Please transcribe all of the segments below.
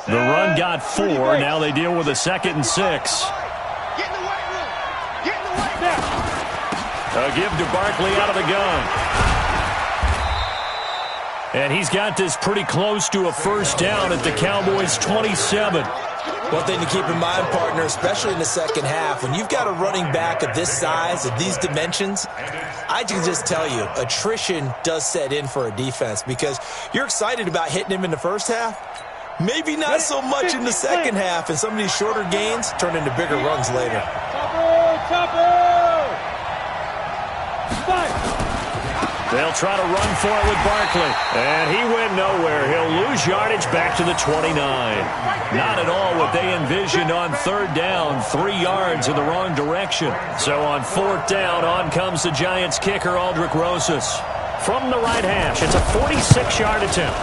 The run got 4. Now they deal with a 2nd and 6. Get in the weight room. Get in the weight room. A give to Barkley out of the gun. And he's got this pretty close to a first down at the Cowboys' 27. One thing to keep in mind, partner, especially in the second half, when you've got a running back of this size, of these dimensions, I can just tell you, attrition does set in for a defense because you're excited about hitting him in the first half. Maybe not so much in the second half, and some of these shorter gains turn into bigger runs later. They'll try to run for it with Barkley. And he went nowhere. He'll lose yardage back to the 29. Not at all what they envisioned on 3rd down. 3 yards in the wrong direction. So on 4th down, on comes the Giants kicker, Aldrick Rosas. From the right hash, it's a 46-yard attempt.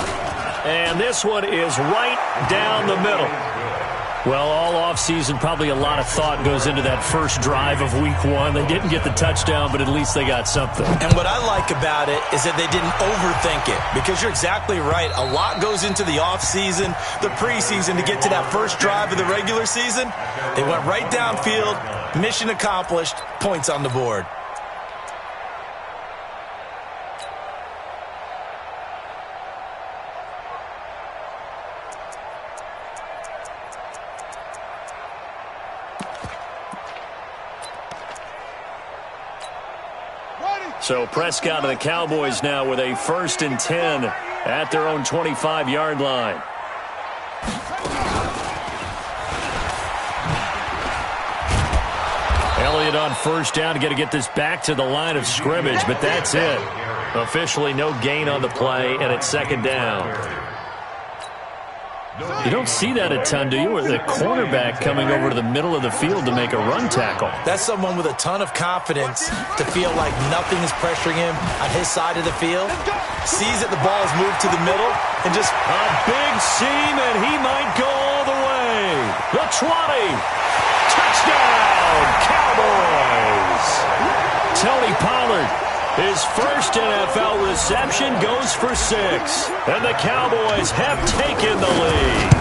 And this one is right down the middle. Well, all offseason, probably a lot of thought goes into that first drive of Week 1. They didn't get the touchdown, but at least they got something. And what I like about it is that they didn't overthink it, because you're exactly right. A lot goes into the offseason, the preseason, to get to that first drive of the regular season. They went right downfield, mission accomplished, points on the board. So Prescott and the Cowboys now with a 1st and 10 at their own 25-yard line. Elliott on 1st down. Got to get this back to the line of scrimmage, but that's it. Officially no gain on the play, and it's 2nd down. You don't see that a ton, do you? Or the cornerback coming over to the middle of the field to make a run tackle. That's someone with a ton of confidence to feel like nothing is pressuring him on his side of the field. Sees that the ball is moved to the middle and just a big seam, and he might go all the way. The 20. Touchdown, Cowboys. Tony Pollard. His first NFL reception goes for 6. And the Cowboys have taken the lead.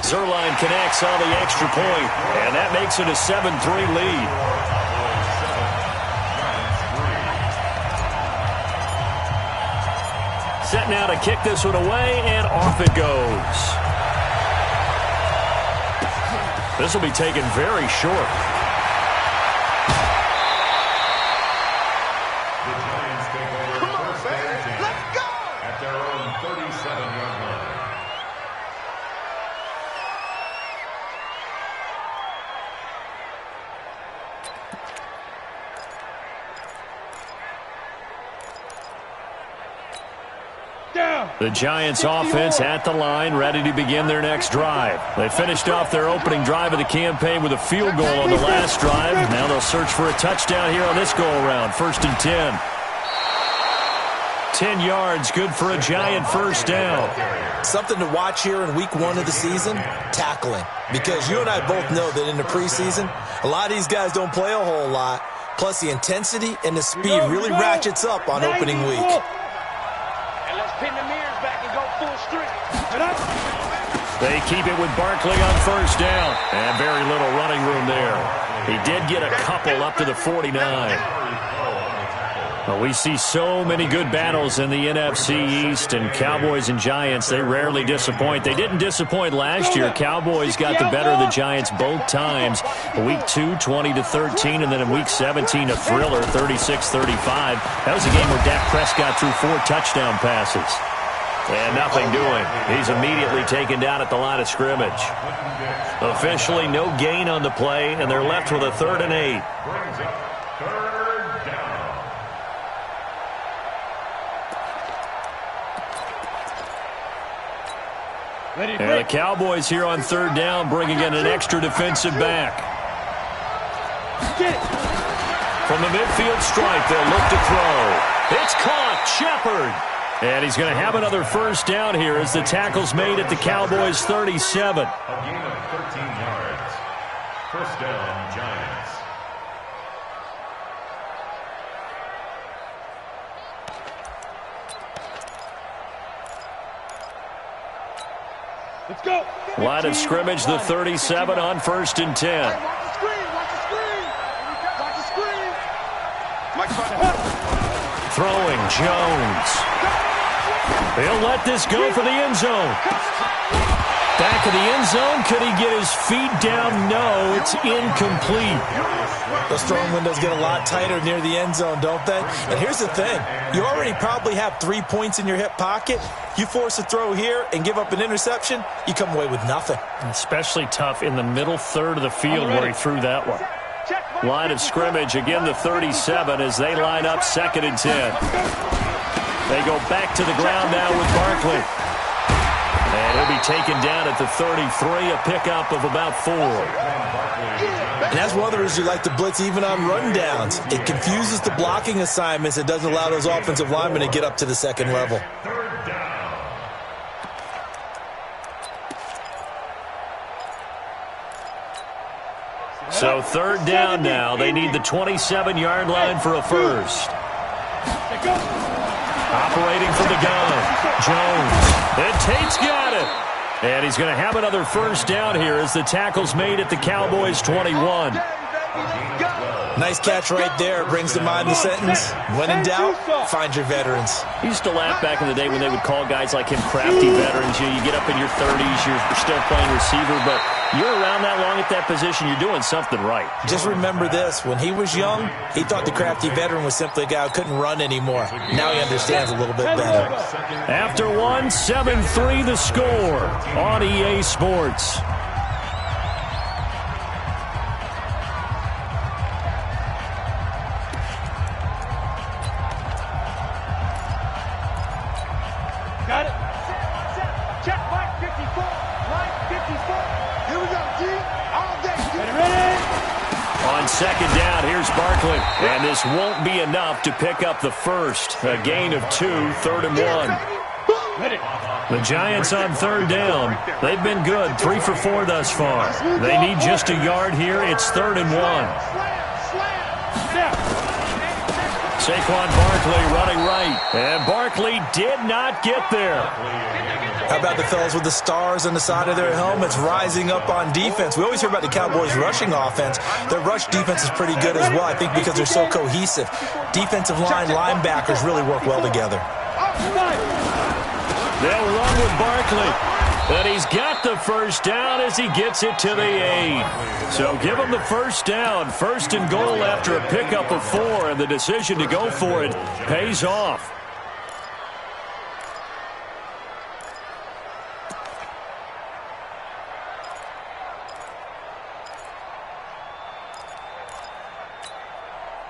Zerline connects on the extra point, and that makes it a 7-3 lead. Set now to kick this one away, and off it goes. This will be taken very short. The Giants offense at the line, ready to begin their next drive. They finished off their opening drive of the campaign with a field goal on the last drive. Now they'll search for a touchdown here on this go-around. 1st and 10. 10 yards, good for a Giant 1st down. Something to watch here in Week 1 of the season, tackling. Because you and I both know that in the preseason, a lot of these guys don't play a whole lot. Plus the intensity and the speed really ratchets up on opening week. Pin the mirrors back and go full strength. They keep it with Barkley on 1st down. And very little running room there. He did get a couple up to the 49. Well, we see so many good battles in the NFC East, and Cowboys and Giants, they rarely disappoint. They didn't disappoint last year. Cowboys got the better of the Giants both times. Week 2, 20-13, and then in Week 17, a thriller, 36-35. That was a game where Dak Prescott threw 4 touchdown passes. And nothing doing. He's immediately taken down at the line of scrimmage. Officially no gain on the play, and they're left with a 3rd and 8. And the Cowboys here on 3rd down, bringing in an extra defensive back. From the midfield stripe, they'll look to throw. It's caught. Shepard. And he's going to have another 1st down here as the tackle's made at the Cowboys' 37. A gain of 13 yards. 1st down, Giants. Let's go. Line of scrimmage, the 37 on 1st and 10. Watch the screen. Watch the screen. Watch the screen. Mike's Throwing, Jones. He'll let this go for the end zone. Back of the end zone. Could he get his feet down? No, it's incomplete. Those throwing windows get a lot tighter near the end zone, don't they? And here's the thing. You already probably have 3 points in your hip pocket. You force a throw here and give up an interception, you come away with nothing. Especially tough in the middle third of the field where he threw that one. Line of scrimmage, again the 37 as they line up 2nd and 10. They go back to the ground now with Barkley. And he'll be taken down at the 33, a pickup of about 4. And that's one of the reasons you like to blitz even on rundowns. It confuses the blocking assignments. It doesn't allow those offensive linemen to get up to the second level. So 3rd down now. They need the 27-yard line for a first. Operating from the gun, Jones. And Tate's got it. And he's going to have another first down here as the tackle's made at the Cowboys' 21. Nice catch right there. Brings to mind the sentence, when in doubt, find your veterans. He used to laugh back in the day when they would call guys like him crafty veterans. You get up in your 30s, you're still playing receiver, but you're around that long at that position, you're doing something right. Just remember this. When he was young, he thought the crafty veteran was simply a guy who couldn't run anymore. Now he understands a little bit better. After 7-3 the score on EA Sports. Got it. Check Mike 54. Mike 54. Here we go, G. All day. Ready? On 2nd down, here's Barkley. And this won't be enough to pick up the first. A gain of 2, 3rd and 1. Ready. The Giants on 3rd down. They've been good, 3 for 4 thus far. They need just a yard here. It's 3rd and 1. Saquon Barkley running right. And Barkley did not get there. How about the fellas with the stars on the side of their helmets rising up on defense? We always hear about the Cowboys' rushing offense. Their rush defense is pretty good as well, I think, because they're so cohesive. Defensive line, linebackers really work well together. They'll run with Barkley. And he's got the first down as he gets it to the 8. So give him the first down. 1st and goal after a pickup of 4. And the decision to go for it pays off.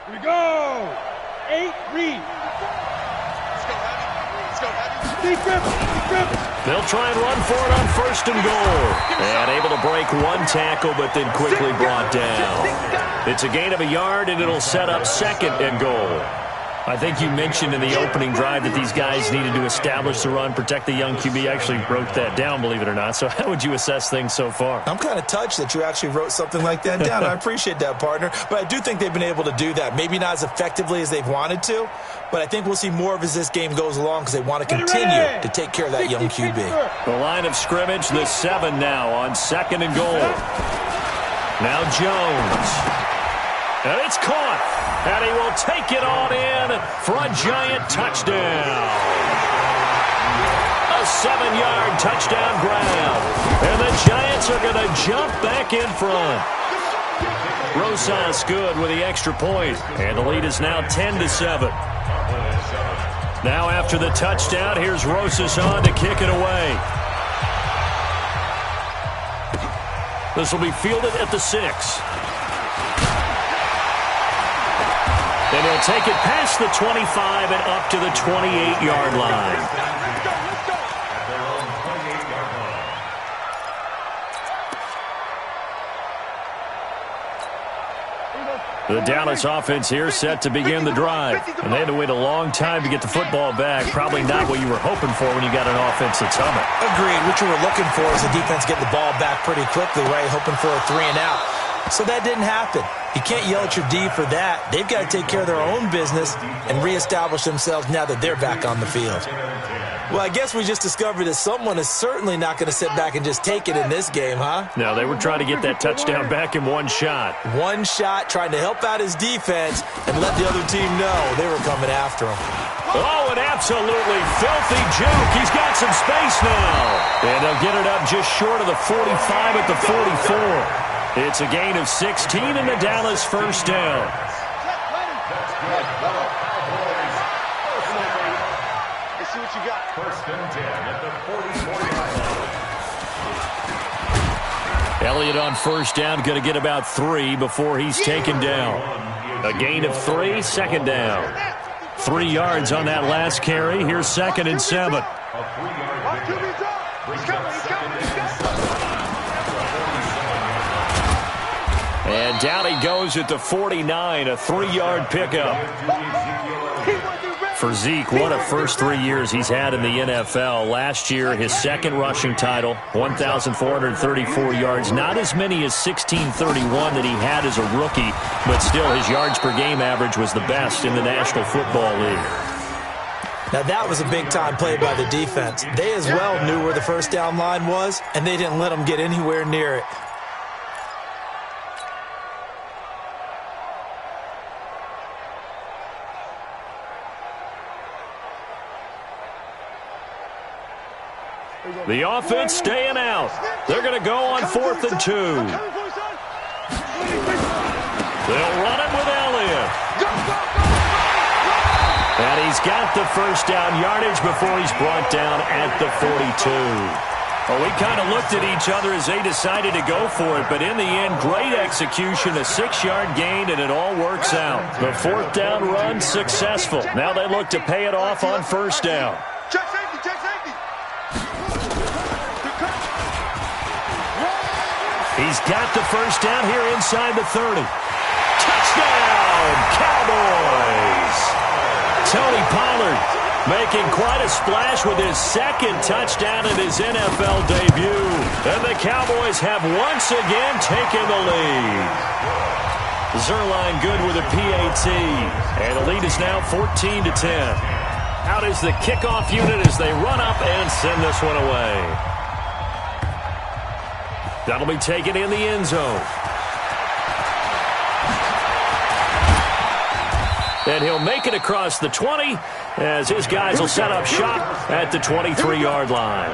Here we go. 8, read. Let's go, heavy. Deep grip. They'll try and run for it on 1st and goal. And able to break one tackle, but then quickly brought down. It's a gain of a yard, and it'll set up 2nd and goal. I think you mentioned in the opening drive that these guys needed to establish the run, protect the young QB. Actually wrote that down, believe it or not. So how would you assess things so far? I'm kind of touched that you actually wrote something like that down. I appreciate that, partner. But I do think they've been able to do that. Maybe not as effectively as they've wanted to, but I think we'll see more of as this game goes along because they want to continue to take care of that young QB. The line of scrimmage, the 7 now on 2nd and goal. Now Jones. And it's caught. And he will take it on in for a giant touchdown. A 7-yard touchdown grab. And the Giants are going to jump back in front. Rosas good with the extra point. And the lead is now 10-7. Now after the touchdown, here's Rosas on to kick it away. This will be fielded at the 6. And he'll take it past the 25 and up to the 28-yard line. The Dallas offense here set to begin the drive. And they had to wait a long time to get the football back. Probably not what you were hoping for when you got an offense that's humming. Agreed. What you were looking for is the defense getting the ball back pretty quickly, right? Hoping for a 3 and out. So that didn't happen. You can't yell at your D for that. They've got to take care of their own business and reestablish themselves now that they're back on the field. Well, I guess we just discovered that someone is certainly not going to sit back and just take it in this game, huh? No, they were trying to get that touchdown back in one shot. One shot, trying to help out his defense and let the other team know they were coming after him. Oh, an absolutely filthy juke. He's got some space now. And they'll get it up just short of the 45 at the 44. It's a gain of 16 in the Dallas first down. Let's see what you got. First and 10 at the 40-49. Elliott on first down, going to get about 3 before he's taken down. A gain of 3, second down. 3 yards on that last carry. Here's 2nd and 7. And down he goes at the 49, a 3-yard pickup. For Zeke, what a first 3 years he's had in the NFL. Last year, his second rushing title, 1,434 yards. Not as many as 1,631 that he had as a rookie, but still his yards per game average was the best in the National Football League. Now, that was a big-time play by the defense. They as well knew where the first down line was, and they didn't let them get anywhere near it. The offense staying out. They're going to go on 4th and 2. They'll run it with Elliott. And he's got the first down yardage before he's brought down at the 42. Well, we kind of looked at each other as they decided to go for it, but in the end, great execution, a 6-yard gain, and it all works out. The 4th down run successful. Now they look to pay it off on first down. Check safety, check safety. He's got the first down here inside the 30. Touchdown, Cowboys! Tony Pollard making quite a splash with his second touchdown in his NFL debut. And the Cowboys have once again taken the lead. Zerline good with a PAT. And the lead is now 14-10. Out is the kickoff unit as they run up and send this one away. That'll be taken in the end zone. And he'll make it across the 20 as his guys will set up shop at the 23-yard line.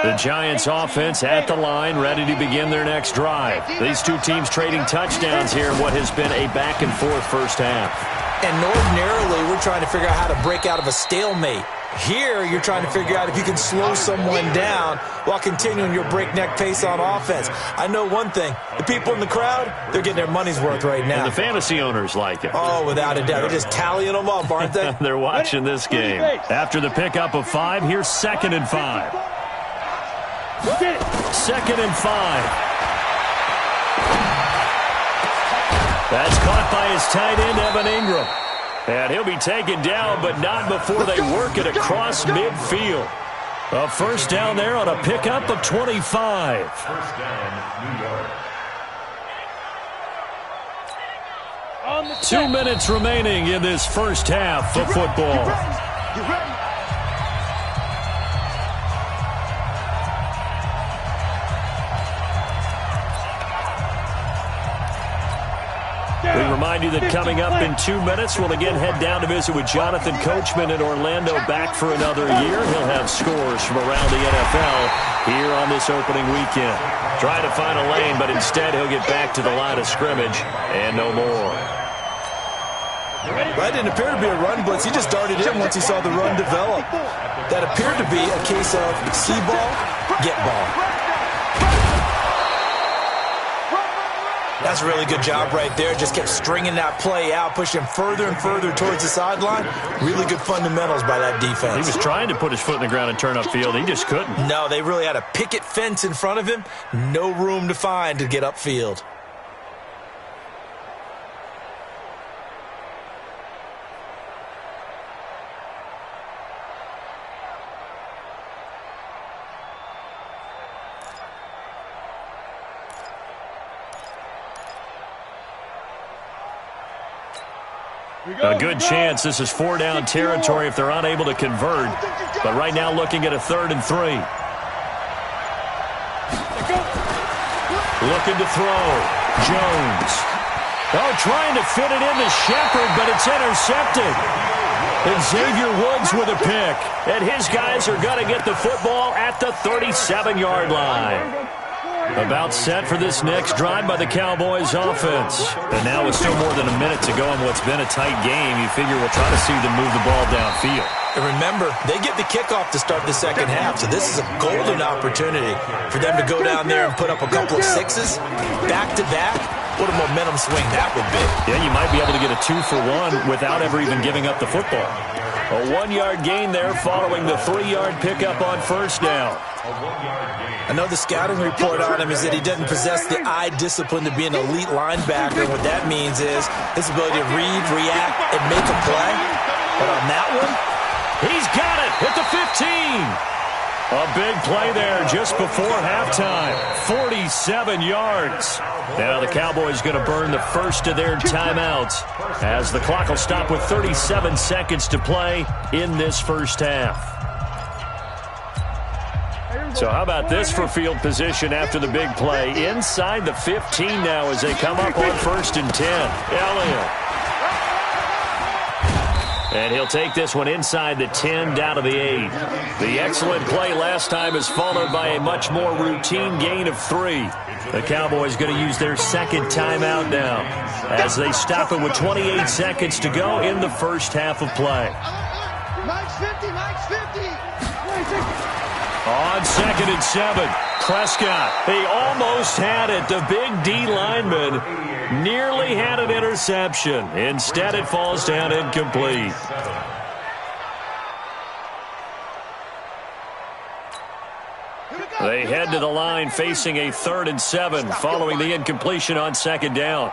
The Giants offense at the line, ready to begin their next drive. These two teams trading touchdowns here in what has been a back-and-forth first half. And ordinarily, we're trying to figure out how to break out of a stalemate. Here, you're trying to figure out if you can slow someone down while continuing your breakneck pace on offense. I know one thing. The people in the crowd, they're getting their money's worth right now. And the fantasy owners like it. Oh, without a doubt. They're just tallying them up, aren't they? They're watching this game. After the pickup of 5, here's 2nd and 5. 2nd and 5. That's caught by his tight end, Evan Ingram. And he'll be taken down, but not before they work it across midfield. A first down there on a pickup of 25. First down, New York. 2 minutes remaining in this first half of football. You ready? We remind you that coming up in 2 minutes, we'll again head down to visit with Jonathan Coachman in Orlando, back for another year. He'll have scores from around the NFL here on this opening weekend. Trying to find a lane, but instead he'll get back to the line of scrimmage and no more. That didn't appear to be a run blitz. He just darted in once he saw the run develop. That appeared to be a case of see ball, get ball. That's a really good job right there. Just kept stringing that play out, pushing him further and further towards the sideline. Really good fundamentals by that defense. He was trying to put his foot in the ground and turn upfield. He just couldn't. No, they really had a picket fence in front of him. No room to find to get upfield. A good chance this is 4-down territory if they're unable to convert. But right now looking at a 3rd and 3. Looking to throw. Jones. Oh, trying to fit it into Shepard, but it's intercepted. And Xavier Woods with a pick. And his guys are going to get the football at the 37-yard line. About set for this next drive by the Cowboys offense. And now with still more than a minute to go in what's been a tight game, you figure we'll try to see them move the ball downfield. And remember, they get the kickoff to start the second half, so this is a golden opportunity for them to go down there and put up a couple of sixes back-to-back. What a momentum swing that would be. Yeah, you might be able to get a 2-for-1 without ever even giving up the football. A 1-yard gain there following the 3-yard pickup on first down. I know the scouting report on him is that he doesn't possess the eye discipline to be an elite linebacker. What that means is his ability to read, react, and make a play. But on that one, he's got it at the 15. A big play there just before halftime. 47 yards. Now the Cowboys going to burn the first of their timeouts as the clock will stop with 37 seconds to play in this first half. So how about this for field position after the big play? Inside the 15 now as they come up on 1st and 10. Elliott. And he'll take this one inside the 10 down to the 8. The excellent play last time is followed by a much more routine gain of 3. The Cowboys going to use their second timeout now as they stop it with 28 seconds to go in the first half of play. Mike's 50, Mike's 50. On 2nd and 7, Prescott. He almost had it. The big D lineman nearly had an interception. Instead, it falls down incomplete. They head to the line facing a 3rd and 7 following the incompletion on 2nd down.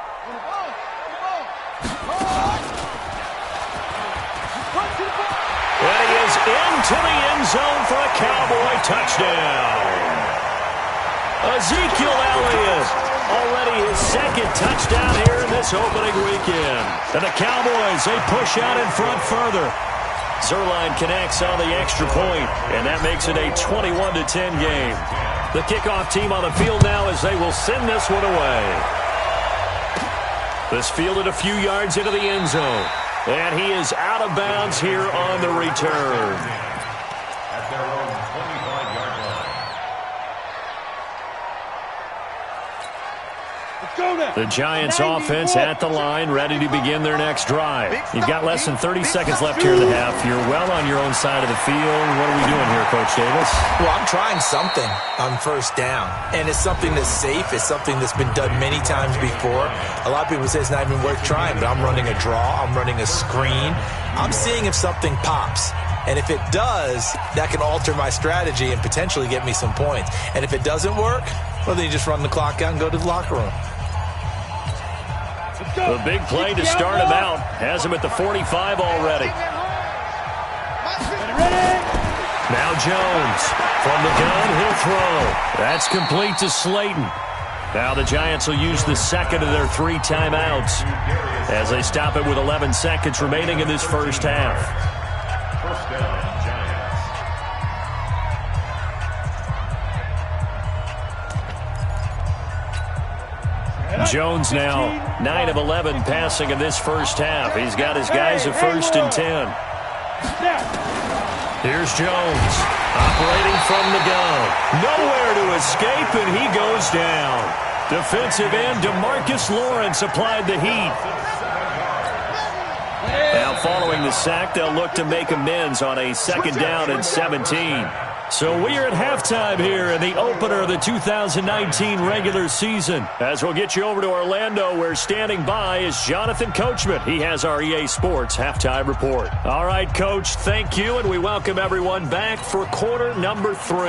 And he is into the end zone for a Cowboy touchdown. Ezekiel Elliott, already his 2nd touchdown here in this opening weekend. And the Cowboys, they push out in front further. Zerline connects on the extra point, and that makes it a 21-10 game. The kickoff team on the field now as they will send this one away. This fielded a few yards into the end zone. And he is out of bounds here on the return. At their own 25-yard line. The Giants offense at the line, ready to begin their next drive. You've got less than 30 seconds left here in the half. You're well on your own side of the field. What are we doing here, Coach Davis? well, I'm trying something on 1st down. And it's something that's safe. It's something that's been done many times before. A lot of people say it's not even worth trying, but I'm running a draw. I'm running a screen. I'm seeing if something pops. And if it does, that can alter my strategy and potentially get me some points. And if it doesn't work, well, then you just run the clock out and go to the locker room. The big play to start him out. Has him at the 45 already. Now Jones. From the gun, he'll throw. That's complete to Slayton. Now the Giants will use the 2nd of their 3 timeouts as they stop it with 11 seconds remaining in this first half. First down, Giants. Jones now 9 of 11 passing in this first half. He's got his guys at 1st and 10. Here's Jones operating from the gun. Nowhere to escape, and he goes down. Defensive end DeMarcus Lawrence applied the heat. Now following the sack, they'll look to make amends on a 2nd down and 17. So we are at halftime here in the opener of the 2019 regular season. As we'll get you over to Orlando, where standing by is Jonathan Coachman. He has our EA Sports halftime report. All right, Coach, thank you, and we welcome everyone back for quarter number 3.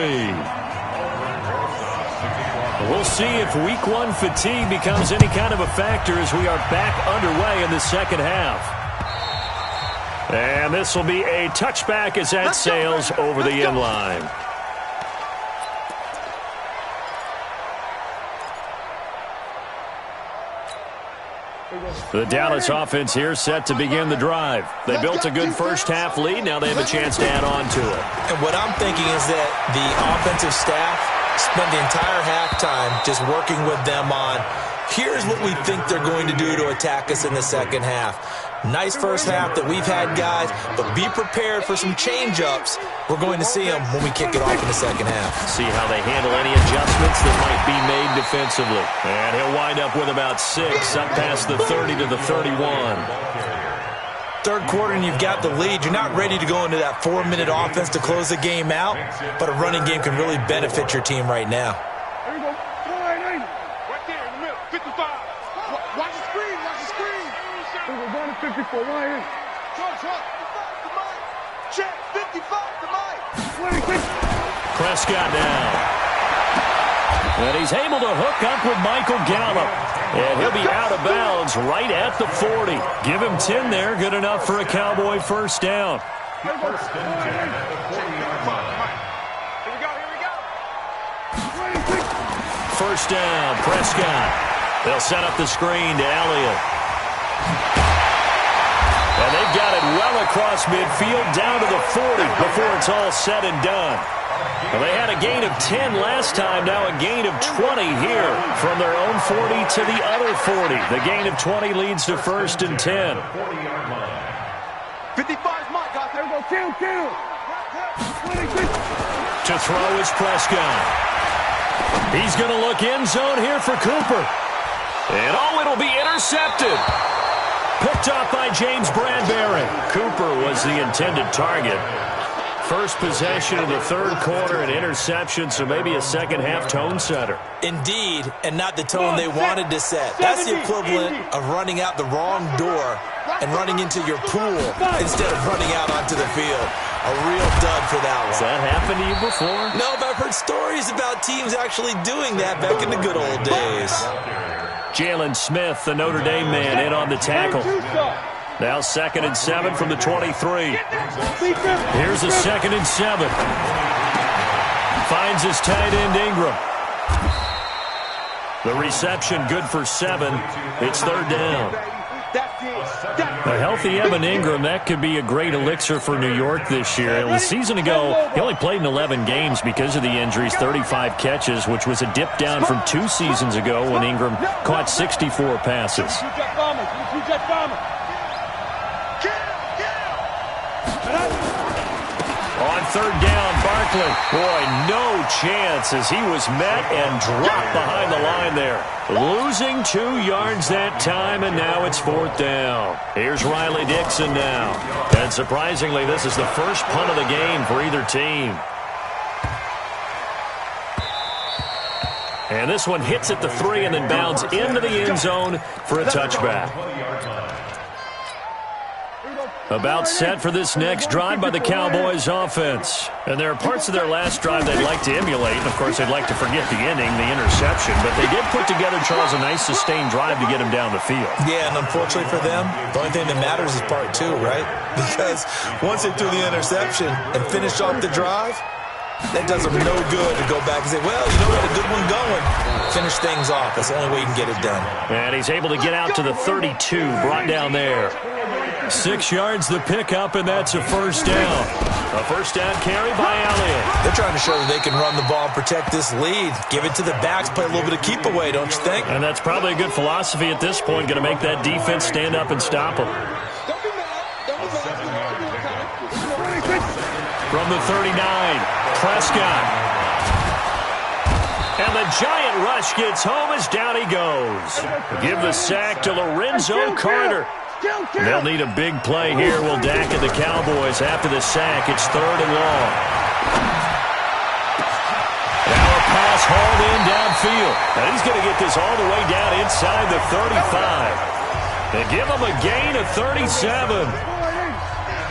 We'll see if week 1 fatigue becomes any kind of a factor as we are back underway in the second half. And this will be a touchback as that sails over the end line. The Dallas offense here set to begin the drive. They built a good first-half lead. Now they have a chance to add on to it. And what I'm thinking is that the offensive staff spent the entire halftime just working with them on, here's what we think they're going to do to attack us in the second half. Nice first half that we've had, guys, but be prepared for some change-ups. We're going to see them when we kick it off in the second half. See how they handle any adjustments that might be made defensively. And he'll wind up with about 6, up past the 30 to the 31. Third quarter and you've got the lead. You're not ready to go into that 4-minute offense to close the game out, but a running game can really benefit your team right now. There you go. Right there in the middle. 55. Watch the screen. Watch the screen. We're going to 54. Right here. Check. 55 to Mike. 26. Prescott now. And he's able to hook up with Michael Gallup. And he'll be out of bounds right at the 40. Give him 10 there. Good enough for a Cowboy first down. Here we go. First down, Prescott. They'll set up the screen to Elliott. And they've got it well across midfield down to the 40 before it's all said and done. Well, they had a gain of 10 last time, now a gain of 20 here from their own 40 to the other 40. The gain of 20 leads to first and 10. 55's Mike. There we go. Kill. 26. To throw is Prescott. He's going to look end zone here for Cooper. And it'll be intercepted. Picked off by James Bradbury. Cooper was the intended target. First possession of the third quarter, an interception, so maybe a second-half tone setter. Indeed, and not the tone they wanted to set. That's the equivalent of running out the wrong door and running into your pool instead of running out onto the field. A real dud for that one. Has that happened to you before? No, but I've heard stories about teams actually doing that back in the good old days. Jalen Smith, the Notre Dame man, in on the tackle. Now 2nd and 7 from the 23. Here's a 2nd and 7. Finds his tight end Ingram. The reception good for 7. It's third down. A healthy Evan Ingram, that could be a great elixir for New York this year. A season ago, he only played in 11 games because of the injuries, 35 catches, which was a dip down from 2 seasons ago when Ingram caught 64 passes. On third down, Barkley. Boy, no chance as he was met and dropped behind the line there. Losing 2 yards that time, and now it's 4th down. Here's Riley Dixon now. And surprisingly, this is the first punt of the game for either team. And this one hits at the 3 and then bounds into the end zone for a touchback. About set for this next drive by the Cowboys offense. And there are parts of their last drive they'd like to emulate. And, of course, they'd like to forget the ending, the interception. But they did put together, Charles, a nice sustained drive to get him down the field. Yeah, and unfortunately for them, the only thing that matters is part 2, right? Because once they threw the interception and finished off the drive, that does them no good to go back and say, well, you know, we had a good one going. Finish things off. That's the only way you can get it done. And he's able to get out to the 32, brought down there. 6 yards the pickup, and that's a first down. A first down carry by Elliott. They're trying to show that they can run the ball and protect this lead. Give it to the backs, play a little bit of keep away, don't you think? And that's probably a good philosophy at this point, going to make that defense stand up and stop them. From the 39, Prescott. And the giant rush gets home as down he goes. Give the sack to Lorenzo Carter. They'll need a big play here. Will Dak and the Cowboys after the sack. It's 3rd and long. Now a pass hauled in downfield. And he's going to get this all the way down inside the 35. And give him a gain of 37.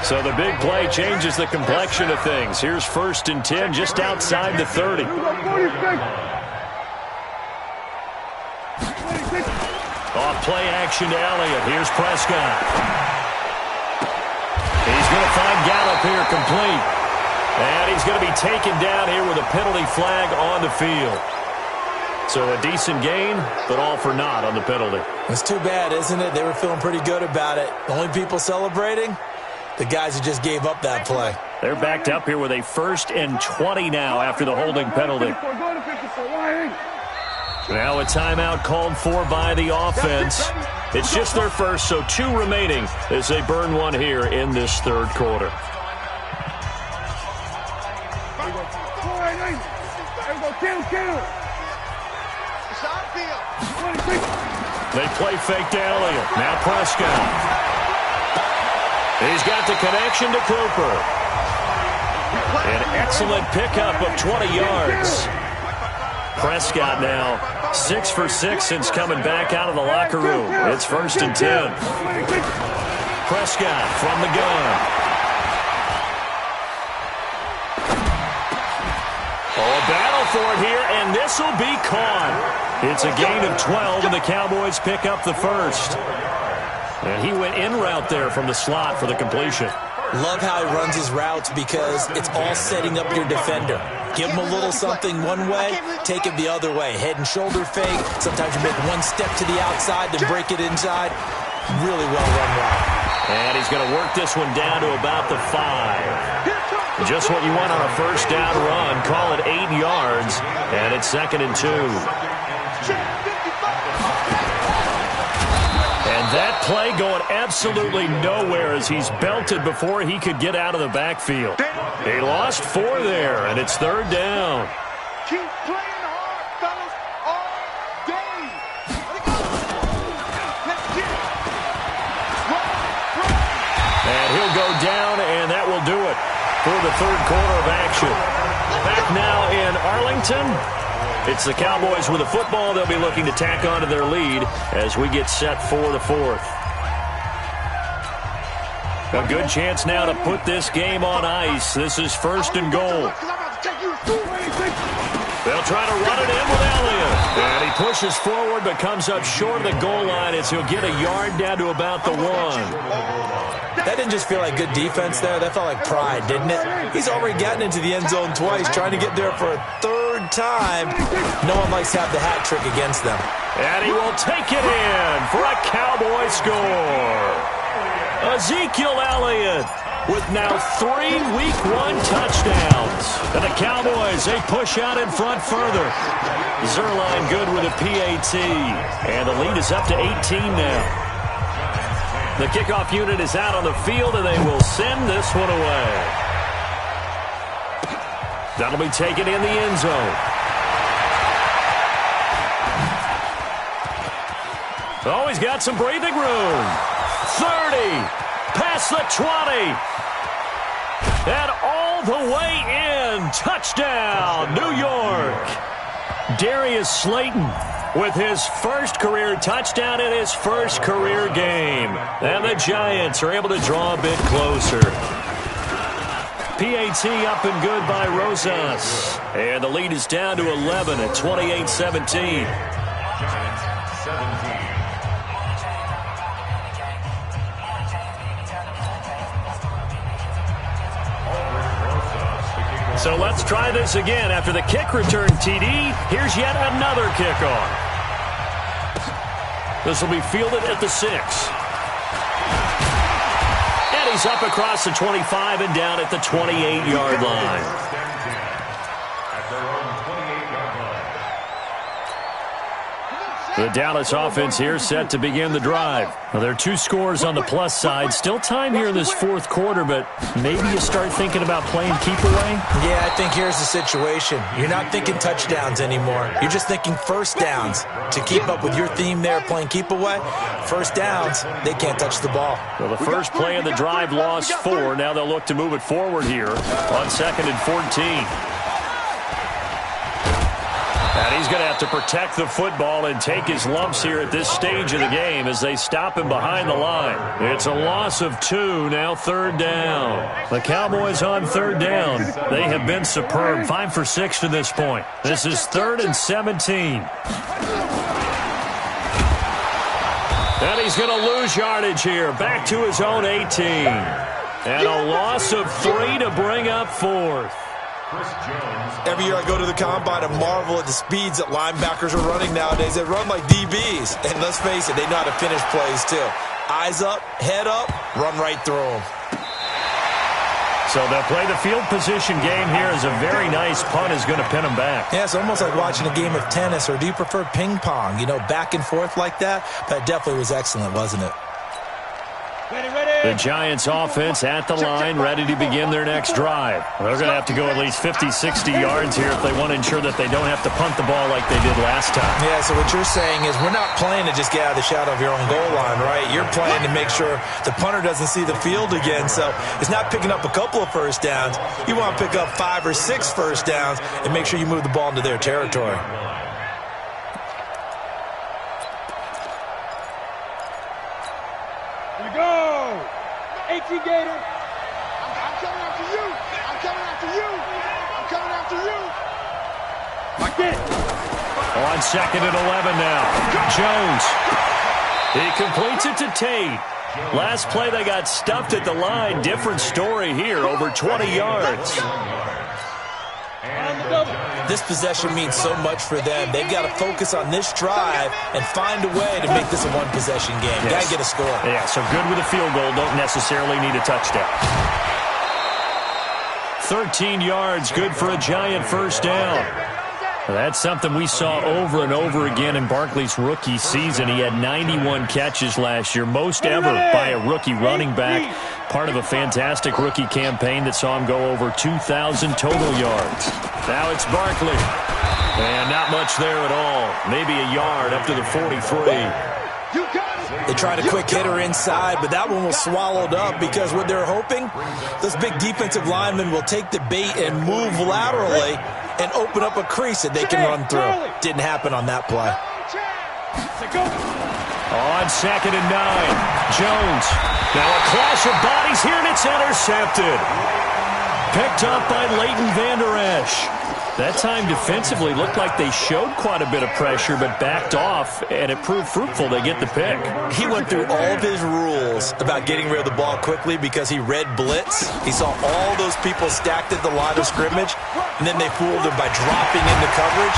So the big play changes the complexion of things. Here's 1st and 10 just outside the 30. Off play action to Elliott. Here's Prescott. He's going to find Gallup here complete. And he's going to be taken down here with a penalty flag on the field. So a decent gain, but all for naught on the penalty. It's too bad, isn't it? They were feeling pretty good about it. The only people celebrating? The guys who just gave up that play. They're backed up here with a 1st and 20 now after the holding penalty. Now a timeout called for by the offense. It's just their first, so 2 remaining as they burn one here in this third quarter. They play fake to Elliott. Now Prescott. He's got the connection to Cooper. An excellent pickup of 20 yards. Prescott now 6 for 6 since coming back out of the locker room. It's 1st and 10. Prescott from the gun. Oh, a battle for it here, and this will be caught. It's a gain of 12, and the Cowboys pick up the first. And he went in route there from the slot for the completion. Love how he runs his routes because it's all setting up your defender. Give him a little something one way, take it the other way. Head and shoulder fake. Sometimes you make one step to the outside, then break it inside. Really well run route. And he's going to work this one down to about the 5. Just what you want on a first down run. Call it 8 yards, and it's 2nd and 2. And that play going absolutely nowhere as he's belted before he could get out of the backfield. He lost 4 there, and it's 3rd down. Keep playing hard, fellas, all day. Let's get it. And he'll go down, and that will do it for the third quarter of action. Back now in Arlington. It's the Cowboys with the football. They'll be looking to tack on to their lead as we get set for the 4th. A good chance now to put this game on ice. This is 1st and goal. They'll try to run it in with Elliott. And he pushes forward but comes up short of the goal line as he'll get a yard down to about the 1. That didn't just feel like good defense there. That felt like pride, didn't it? He's already gotten into the end zone twice, trying to get there for a 3rd time. No one likes to have the hat trick against them. And he will take it in for a Cowboy score. Ezekiel Elliott with now 3 Week 1 touchdowns. And the Cowboys, they push out in front further. Zerline good with a PAT. And the lead is up to 18 now. The kickoff unit is out on the field, and they will send this one away. That'll be taken in the end zone. Oh, he's got some breathing room. 30, past the 20, and all the way in. Touchdown, New York. Darius Slayton with his first career touchdown in his first career game. And the Giants are able to draw a bit closer. PAT up and good by Rosas. And the lead is down to 11 at 28-17. Giants 17. So let's try this again. After the kick return TD, here's yet another kickoff. This will be fielded at the 6. And he's up across the 25 and down at the 28-yard line. The Dallas offense here set to begin the drive. Now, there are 2 scores on the plus side. Still time here in this 4th quarter, but maybe you start thinking about playing keep away? Yeah, I think here's the situation. You're not thinking touchdowns anymore. You're just thinking first downs. To keep up with your theme there, playing keep away, first downs, they can't touch the ball. Well, the first play of the drive lost 4. Now they'll look to move it forward here on 2nd and 14. And he's going to have to protect the football and take his lumps here at this stage of the game as they stop him behind the line. It's a loss of 2, now 3rd down. The Cowboys on 3rd down. They have been superb, 5 for 6 to this point. This is 3rd and 17. And he's going to lose yardage here, back to his own 18. And a loss of 3 to bring up 4th. Every year I go to the combine and marvel at the speeds that linebackers are running nowadays. They run like DBs. And let's face it, they know how to finish plays too. Eyes up, head up, run right through them. So they'll play the field position game here as a very nice punt is going to pin them back. Yeah, it's almost like watching a game of tennis, or do you prefer ping pong? You know, back and forth like that? That definitely was excellent, wasn't it? The Giants offense at the line, ready to begin their next drive. They're going to have to go at least 50, 60 yards here if they want to ensure that they don't have to punt the ball like they did last time. Yeah, so what you're saying is we're not playing to just get out of the shadow of your own goal line, right? You're playing to make sure the punter doesn't see the field again. So it's not picking up a couple of first downs. You want to pick up 5 or 6 first downs and make sure you move the ball into their territory. Here we go. 18 Gator. I'm coming after you. I'm coming after you. I'm coming after you. I get it. On 2nd and 11 now. Jones. He completes it to Tate. Last play they got stuffed at the line. Different story here. Over 20 yards. This possession means so much for them. They've got to focus on this drive and find a way to make this a one-possession game. Yes. Got to get a score. Yeah, so good with a field goal. Don't necessarily need a touchdown. 13 yards, good for a Giant first down. That's something we saw over and over again in Barkley's rookie season. He had 91 catches last year, most ever by a rookie running back. Part of a fantastic rookie campaign that saw him go over 2,000 total yards. Now it's Barkley. And not much there at all. Maybe a yard up to the 43. They tried a quick hitter inside, but that one was swallowed up because what they're hoping, those big defensive linemen will take the bait and move laterally and open up a crease that they can run through. Didn't happen on that play. On 2nd and 9, Jones. Now a clash of bodies here, and it's intercepted. Picked up by Leighton Vander Esch. That time defensively looked like they showed quite a bit of pressure, but backed off, and it proved fruitful. They get the pick. He went through all of his rules about getting rid of the ball quickly because he read blitz. He saw all those people stacked at the line of scrimmage, and then they fooled him by dropping into coverage.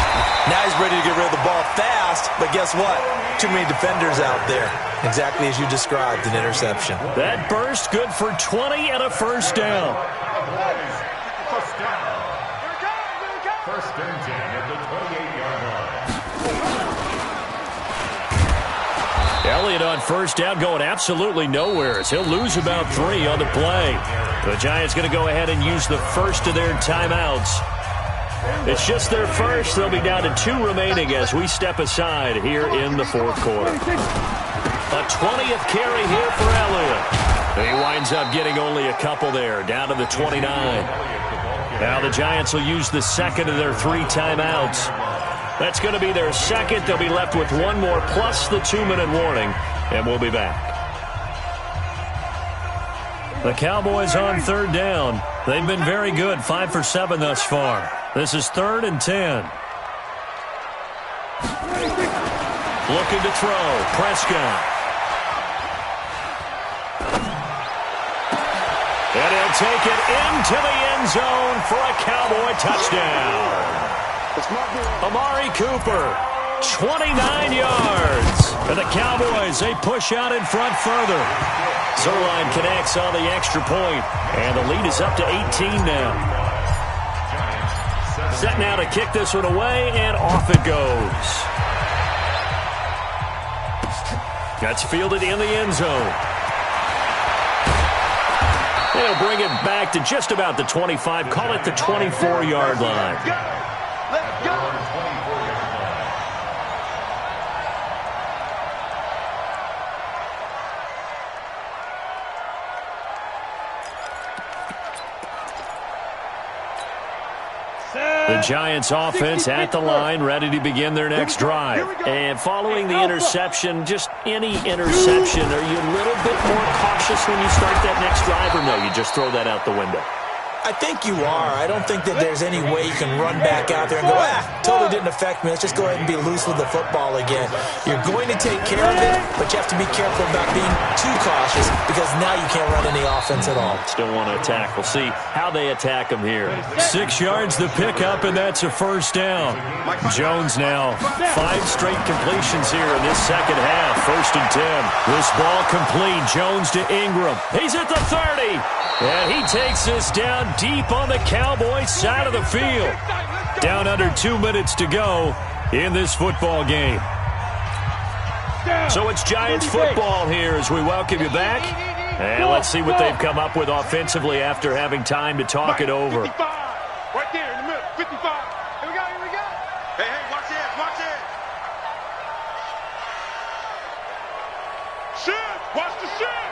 Now he's ready to get rid of the ball fast, but guess what? Too many defenders out there. Exactly as you described, an interception. That burst good for 20 and a first down. First and 10 at the 28-yard line. Elliott on first down going absolutely nowhere as he'll lose about 3 on the play. The Giants going to go ahead and use the first of their timeouts. It's just their first. They'll be down to 2 remaining as we step aside here in the fourth quarter. A 20th carry here for Elliott. He winds up getting only a couple there, down to the 29. Now the Giants will use the second of their 3 timeouts. That's going to be their second. They'll be left with 1 more plus the 2-minute warning, and we'll be back. The Cowboys on third down. They've been very good, 5 for 7 thus far. This is 3rd and 10. Looking to throw. Prescott. And he'll take it into the end zone for a Cowboy touchdown. Amari Cooper, 29 yards. And the Cowboys, they push out in front further. Zerline connects on the extra point, and the lead is up to 18 now. Set now to kick this one away, and off it goes. That's fielded in the end zone. They'll bring it back to just about the 25. Call it the 24-yard line. Let's go. The Giants offense at the line, ready to begin their next drive. And following the interception, just any interception, are you a little bit more cautious when you start that next drive, or no, you just throw that out the window? I think you are. I don't think that there's any way you can run back out there and go, totally didn't affect me. Let's just go ahead and be loose with the football again. You're going to take care of it, but you have to be careful about being too cautious because now you can't run any offense at all. Still want to attack. We'll see how they attack him here. 6 yards the pickup, and that's a first down. Jones now 5 straight completions here in this second half. 1st and 10. This ball complete. Jones to Ingram. He's at the 30. And he takes this down deep on the Cowboys side of the field. Down under 2 minutes to go in this football game. So it's Giants football here as we welcome you back. And let's see what they've come up with offensively after having time to talk it over. 55. Right there in the middle. 55. Here we go, here we go. Hey, watch it, watch it. Shit, watch the shit.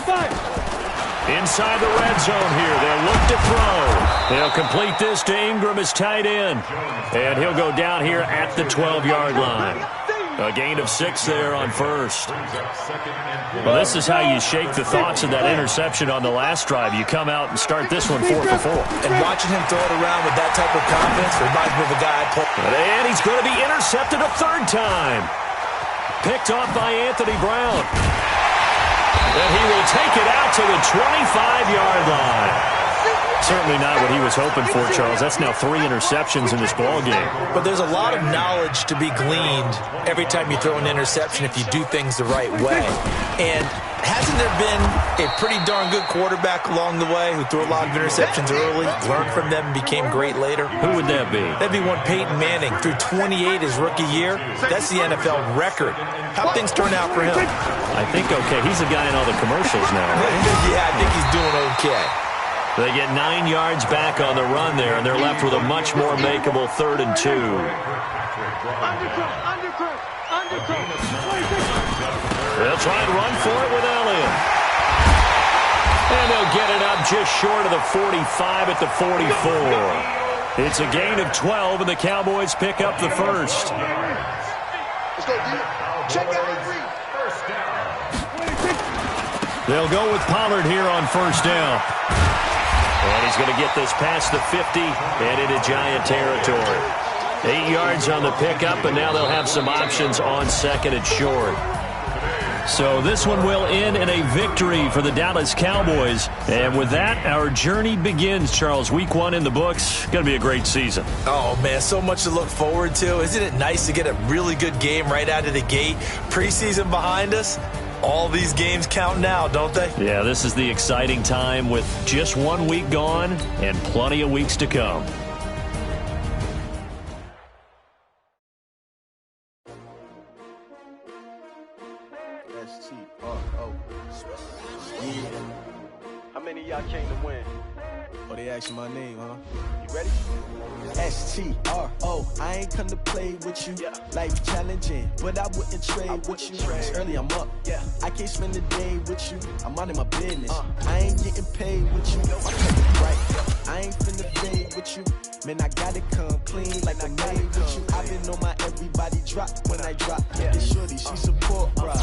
Fight. Inside the red zone here. They'll look to throw. They'll complete this to Ingram as tight end. And he'll go down here at the 12-yard line. A gain of 6 there on first. Well, this is how you shake the thoughts of that interception on the last drive. You come out and start this one 4 for 4. And watching him throw it around with that type of confidence reminds me of a guy. And he's going to be intercepted a 3rd time. Picked off by Anthony Brown. And he will take it out to the 25-yard line. Certainly not what he was hoping for, Charles. That's now 3 interceptions in this ball game. But there's a lot of knowledge to be gleaned every time you throw an interception if you do things the right way. And hasn't there been a pretty darn good quarterback along the way who threw a lot of interceptions early, learned from them, and became great later? Who would that be? That'd be one Peyton Manning. Threw 28 his rookie year. That's the NFL record. How'd things turn out for him? I think okay. He's the guy in all the commercials now, right? Yeah, I think he's doing okay. They get 9 yards back on the run there, and they're left with a much more makeable 3rd and 2. They'll try and run for it with Elliott. And they'll get it up just short of the 45 at the 44. It's a gain of 12, and the Cowboys pick up the first. Let's go, D. Check out. They'll go with Pollard here on first down. And he's going to get this past the 50 and into Giant territory. 8 yards on the pickup, and now they'll have some options on 2nd and short. So this one will end in a victory for the Dallas Cowboys. And with that, our journey begins, Charles. Week 1 in the books. Going to be a great season. Oh, man, so much to look forward to. Isn't it nice to get a really good game right out of the gate? Preseason behind us. All these games count now, don't they? Yeah, this is the exciting time with just 1 week gone and plenty of weeks to come. S-T-R-O. How many of y'all came to win? Oh, they asking my name, huh? You ready? S-T-R-O. I ain't come to play with you. Life challenging, but I wouldn't trade with you. It's early, I'm up. I can't spend the day with you. I'm minding my business. I ain't getting paid with you. My credit right. I ain't finna fade with you. Man, I gotta come clean like I made with you. I've been on my everybody drop when I drop. It's shorty, she support ride.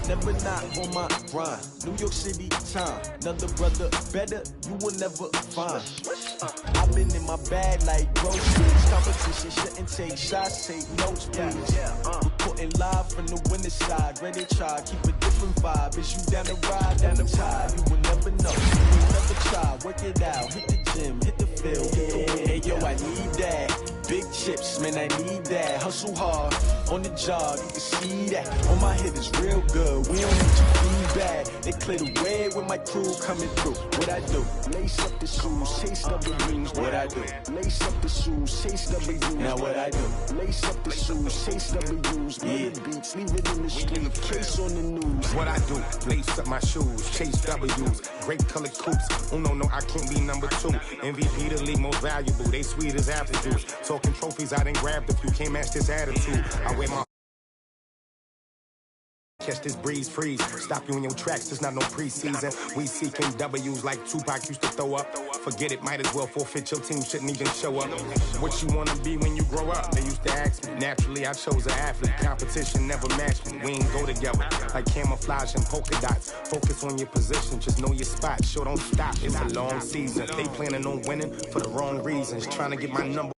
Never not on my grind. New York City time. Another brother better, you will never find. I've been in my bag like groceries. Competition shouldn't take shots, take notes, please. Reporting live from the winning side. Ready to try, keep a different vibe. Is you down the ride, down the tide? You will never know. You will never try. Work it out. Hit the gym, hit the field, hit the win. Hey, yo, I need that. Big chips, man, I need that. Hustle hard on the job, you can see that. On my head is real good. We don't need to feedback. They clear the way with my crew coming through. What I do? Lace up the shoes, chase W's. What I do? Lace up the shoes, chase W's. Now what I do? Lace up the shoes, chase W's. Yeah. Beats, leave it in the street, case on the news. What I do? Lace up my shoes, chase W's. Great colored coops. Oh no, I can't be number 2. MVP the league most valuable. They sweet as apple juice. Talking trophies, I didn't grab the few. Can't match this attitude. I wear my catch this breeze, freeze. Stop you in your tracks, there's not no preseason. We seeking W's like Tupac used to throw up. Forget it, might as well forfeit. Your team shouldn't even show up. What you wanna be when you grow up? They used to ask me. Naturally, I chose an athlete. Competition never matched me. We ain't go together like camouflage and polka dots. Focus on your position, just know your spot. Sure, don't stop. It's a long season. They planning on winning for the wrong reasons. Trying to get my number.